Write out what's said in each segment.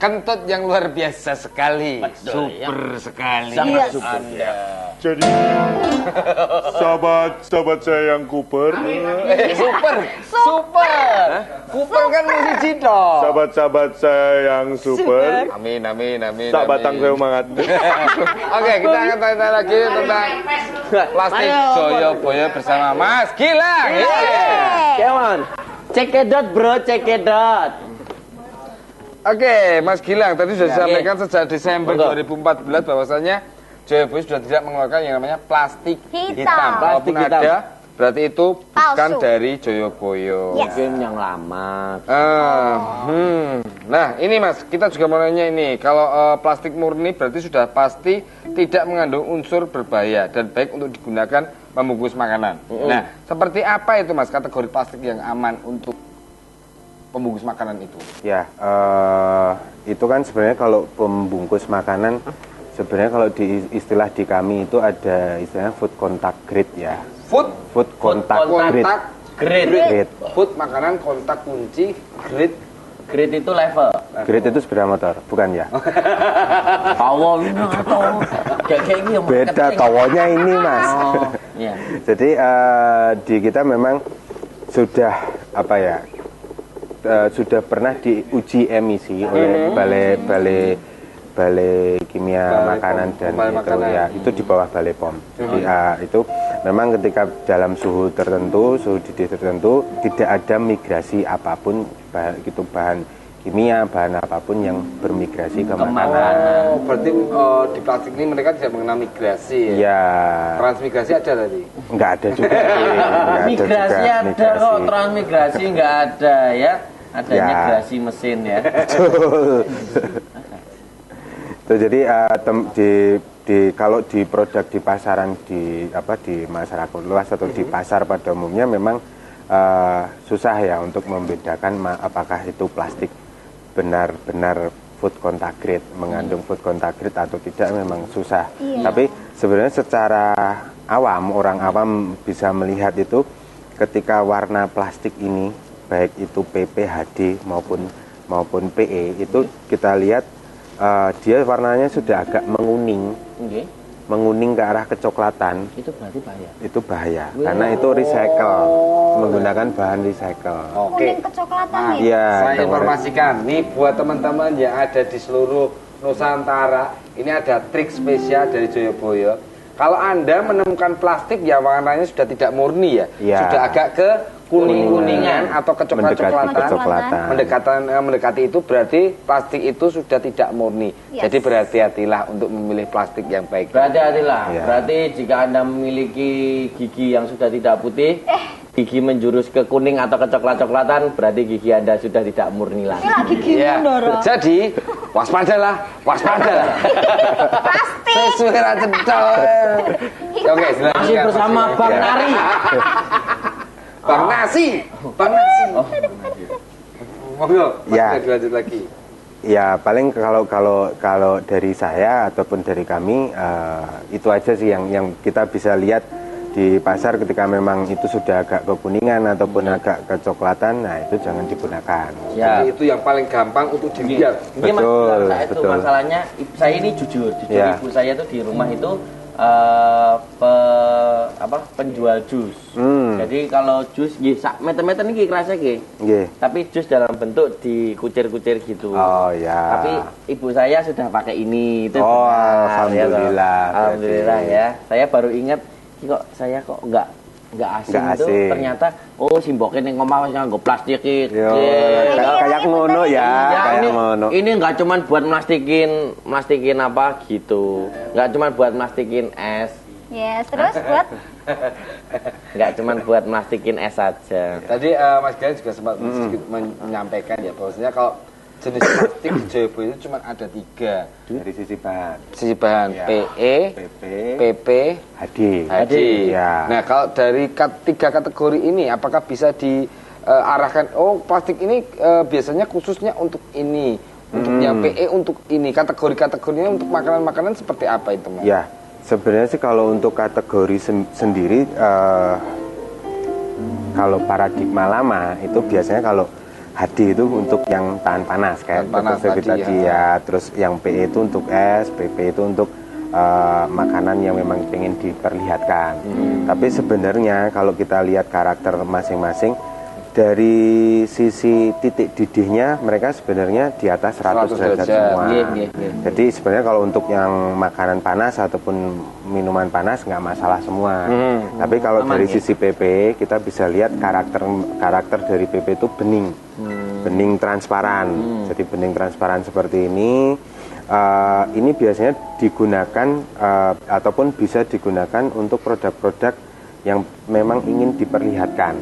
kentut yang luar biasa sekali. Betul, super sekali. Sangat Mas super. Anda. Jadi sahabat saya yang Cooper, Super. Super. Cooper kan musik Cito. sahabat-sahabat saya yang super, Amin. tak batang saya semangat. Oke, kita akan tanya lagi tentang plastik Joyoboyo bersama Mas Gilang. Come on. Cekedot bro, cekedot. Oke, Mas Gilang, tadi sudah disampaikan sejak Desember Monggo. 2014 bahwasanya Joyoboyo sudah tidak mengeluarkan yang namanya plastik hitam. Walaupun Plastik hitam. ada, berarti itu bukan Palsu. dari Joyoboyo. Mungkin yang lama. Nah, ini Mas, kita juga mau nanya ini. Kalau plastik murni berarti sudah pasti tidak mengandung unsur berbahaya dan baik untuk digunakan membungkus makanan. Nah, seperti apa itu Mas kategori plastik yang aman untuk pembungkus makanan itu? Ya, itu kan sebenarnya kalau pembungkus makanan, sebenarnya kalau di istilah di kami itu ada istilahnya food contact grade ya. Food Contact grade. Grade. Food makanan kontak kunci grade. Grade itu level. Grade itu sepeda motor, bukan ya? Tawon atau kayak gini yang Beda marketing. tawonnya ini Mas. Oh, iya. Jadi di kita memang sudah apa ya? Sudah pernah diuji emisi oleh balai kimia makanan dan Balai itu Makanan. ya itu di bawah balai pom. Jadi itu memang ketika dalam suhu tertentu, suhu didih tertentu tidak ada migrasi apapun bahan kimia, bahan apapun yang bermigrasi ke makanan. Oh, berarti di plastik ini mereka tidak mengenal migrasi ya? Ya, Transmigrasi ada tadi? nggak ada juga. Nggak Migrasi juga ada migrasi. kok, transmigrasi nggak ada ya. Adanya Ya. grasi mesin ya. Betul. Tuh, jadi kalau di produk di pasaran di masyarakat luas atau di pasar pada umumnya memang susah ya untuk membedakan apakah itu plastik benar-benar food contact grade, mengandung food contact grade atau tidak memang susah. Tapi sebenarnya secara awam, orang awam bisa melihat itu ketika warna plastik ini baik itu PP, HD maupun PE itu kita lihat dia warnanya sudah agak menguning, menguning ke arah kecoklatan. Itu berarti bahaya. Itu bahaya karena itu recycle, menggunakan bahan recycle. Kuning kecoklatan ya? Iya. Saya informasikan, nih buat teman-teman yang ada di seluruh Nusantara, ini ada trik spesial dari Joyoboyo. Kalau Anda menemukan plastik yang warnanya sudah tidak murni ya, Iya. sudah agak ke kuning-kuningan atau kecoklatan. Mendekati itu berarti plastik itu sudah tidak murni. Yes. Jadi berhati-hatilah untuk memilih plastik yang baik. Berhati-hatilah. Ya. Berarti jika Anda memiliki gigi yang sudah tidak putih, gigi menjurus ke kuning atau ke coklat-coklatan, berarti gigi Anda sudah tidak murni lagi. Ini lagi gini Ya. Ndoro. Jadi waspadalah. Pasti. Sesuai cedol. Oke, Masih silakan. bersama Bang Nari. Bang Nasi. Monggo, Ya. dilanjut lagi. Ya paling kalau dari saya ataupun dari kami itu aja sih yang kita bisa lihat di pasar ketika memang itu sudah agak kekuningan ataupun agak kecoklatan, nah itu jangan digunakan. Ya. Jadi itu yang paling gampang untuk dilihat. Ini Mas, Betul, saya itu betul. masalahnya saya ini jujur Ya. ibu saya tuh di rumah itu penjual jus. Jadi kalau jus nggih sak meter-meter niki kerasa nggih. Nggih. Tapi jus dalam bentuk dikucir-kucir gitu. Oh ya. Tapi ibu saya sudah pakai ini itu. Oh, benar, ya, toh. alhamdulillah, Alhamdulillah berarti. ya. Saya baru ingat saya kok nggak asing Nggak itu asing. ternyata simboknya ning omah wis nganggo plastik iki. Yo, kayak ngono ya, Ya, kayak ngono. ini nggak cuman buat plastikin apa gitu, nggak cuman buat plastikin es, Yes, terus buat nggak cuman buat plastikin es saja. Tadi Mas Gilang juga sempat sedikit menyampaikan ya bahwasanya kalau jenis plastik di Joyoboyo itu cuma ada 3 Dari sisi bahan. sisi bahan Ya. PE, PP, PP, HD. HD. Ya. Nah, kalau dari 3 kategori ini, apakah bisa diarahkan? Oh, plastik ini biasanya khususnya untuk ini, untuk yang PE untuk ini. Kategori-kategorinya untuk makanan-makanan seperti apa itu, Mas? Ya, sebenarnya sih kalau untuk kategori sendiri, kalau paradigma lama itu biasanya kalau HD itu untuk yang tahan panas kayak panas tadi ya. Terus yang PE itu untuk es, PP itu untuk makanan yang memang pengen diperlihatkan. Tapi sebenarnya kalau kita lihat karakter masing-masing dari sisi titik didihnya mereka sebenarnya di atas 100 derajat semua. Jadi sebenarnya kalau untuk yang makanan panas ataupun minuman panas nggak masalah semua. Tapi kalau dari sisi PP kita bisa lihat karakter dari PP itu bening. Bening transparan. Jadi bening transparan seperti ini. Ini biasanya digunakan ataupun bisa digunakan untuk produk-produk yang memang ingin diperlihatkan,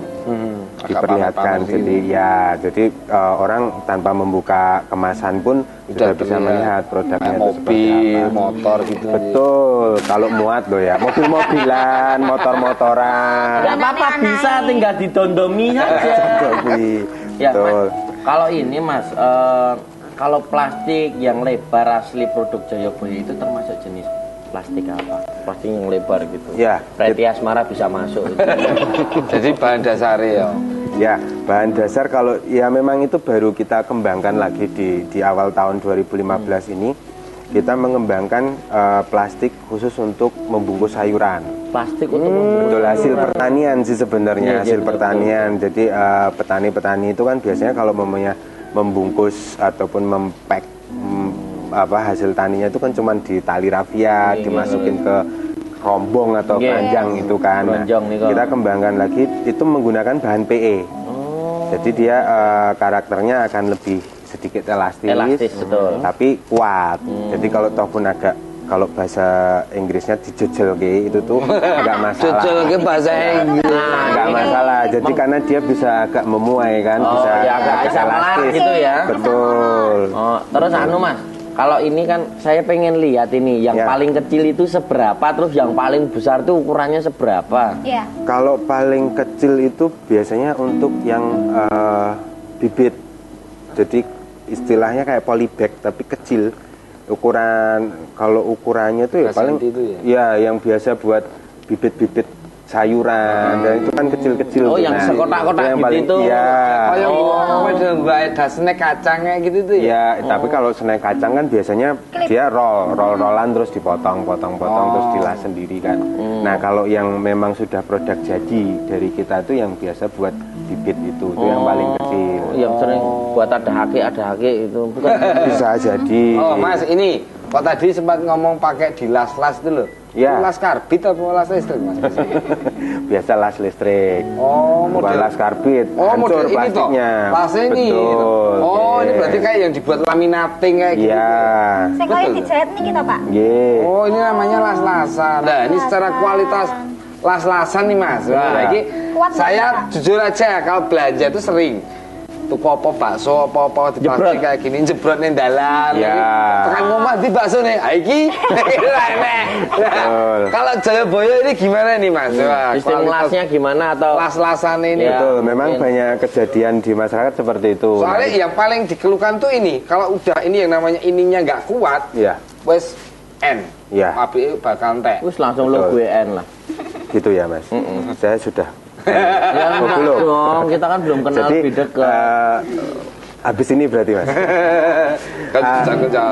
jadi orang tanpa membuka kemasan pun sudah bisa melihat produknya itu seperti apa. Motor gitu. Betul, kalau muat loh ya, mobil-mobilan, motor-motoran. Nggak apa-apa, bisa tinggal didondomi aja. Ya, Mas, kalau ini Mas, kalau plastik yang lebar asli produk Jayabaya itu termasuk jenis plastik apa? Plastik yang lebar gitu. Ya. Preti Asmara bisa masuk. Jadi bahan dasar ya. Ya, bahan dasar kalau ya memang itu baru kita kembangkan lagi di awal tahun 2015 ini. Kita mengembangkan plastik khusus untuk membungkus sayuran. Plastik untuk membungkus. Betul, hasil pertanian sih sebenarnya, hasil betul, pertanian. Jadi petani-petani itu kan biasanya kalau membungkus ataupun mempack hasil taninya itu kan cuma di tali rafia, dimasukin ke rombong atau keranjang itu kan. Nah, kita kembangkan lagi itu menggunakan bahan PE. Jadi dia karakternya akan lebih sedikit elastis betul. Tapi kuat. Jadi kalau toh pun agak, kalau bahasa Inggrisnya dijejel itu tuh nggak masalah. Jejel bahasa Inggris. Nggak masalah. Jadi karena dia bisa agak memuai kan, bisa ya, agak elastis gitu ya. Betul. Terus Mas, kalau ini kan saya pengen lihat ini yang paling kecil itu seberapa, terus yang paling besar tuh ukurannya seberapa? Iya. Kalau paling kecil itu biasanya untuk yang bibit. Jadi istilahnya kayak polybag tapi kecil. Kalau ukurannya tuh ya paling itu ya yang biasa buat bibit-bibit sayuran dan itu kan kecil-kecil. Oh, yang sekotak-kotak gitu itu. Iya. Kayak snack kacangnya gitu tuh ya. Ya, tapi kalau snack kacang kan biasanya dia rollan terus dipotong terus dilas sendiri kan. Nah, kalau yang memang sudah produk jadi dari kita itu yang biasa buat bibit itu yang paling kecil. Yang sering buat ada hake itu bukan. Bisa jadi. Oh, Mas, ini kok tadi sempat ngomong pakai dilas-las itu loh. Ya. Las karbit atau las listrik, Mas? Biasa las listrik. Oh, bukan model las karbit. Oh, model ini toh. Plastiknya. Las ini. Betul. Oh, ini berarti kayak yang dibuat laminating kayak gitu. Iya. Saya kali dijahit nih kita, Pak. Oh, ini namanya las-lasan. Nah, ini secara kualitas las-lasan nih, Mas. Wah, ini saya jujur aja kalau belanja itu sering tuku apa bakso apa di plastik kayak gini jebrot nih dalan. Tekan ngomah di bakso nih. Iki. Kalau Jayabaya ini gimana nih, Mas? Sistem lasnya gimana atau las-lasan ini? Betul, memang banyak kejadian di masyarakat seperti itu. Soalnya yang paling dikeluhkan tuh ini, kalau udah ini yang namanya ininya nggak kuat, wes N. Pabrik bakal entek. Wes langsung lo gue N lah. Gitu ya, Mas. Saya sudah belum dong, kita kan belum kenal lebih dekat. Habis ini berarti, Mas.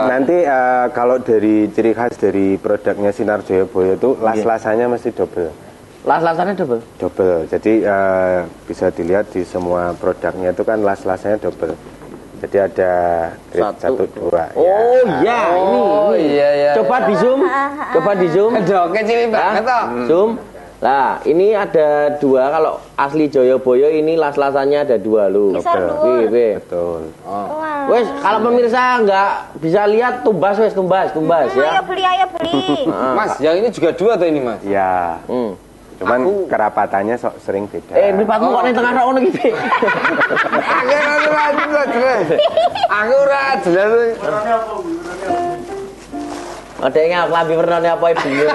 Nanti kalau dari ciri khas dari produknya Sinar Jayabaya itu las-lasannya mesti double. Las-lasannya double? Double. Jadi bisa dilihat di semua produknya itu kan las-lasannya double. Jadi ada grade 1, 2. Oh ya, ini. Iya. Coba di zoom. Dok, kecil banget toh. Zoom. Nah, ini ada 2. Kalau asli Jayabaya ini las-lasannya ada 2 lu. Betul. Wes, kalau pemirsa nggak bisa lihat tumbas ya. Ayo beli. Mas, yang ini juga 2 tuh ini, Mas? Ya. Cuman kerapatannya sering beda. Mripatmu kok ning tengah ngono iki. Aku ora jelas. Ada yang klambi warnane apa ibu?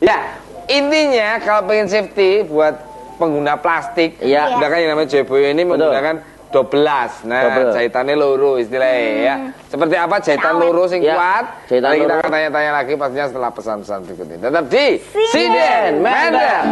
Ya, intinya kalau pengen safety buat pengguna plastik, udah kan yang namanya Jayabaya ini menggunakan 12. Nah, jahitannya loro istilahnya ya. Seperti apa jahitan loro sing kuat? Nanti kita akan tanya-tanya lagi pastinya setelah pesan-pesan berikut ini. Tetap di Sinden Mendel.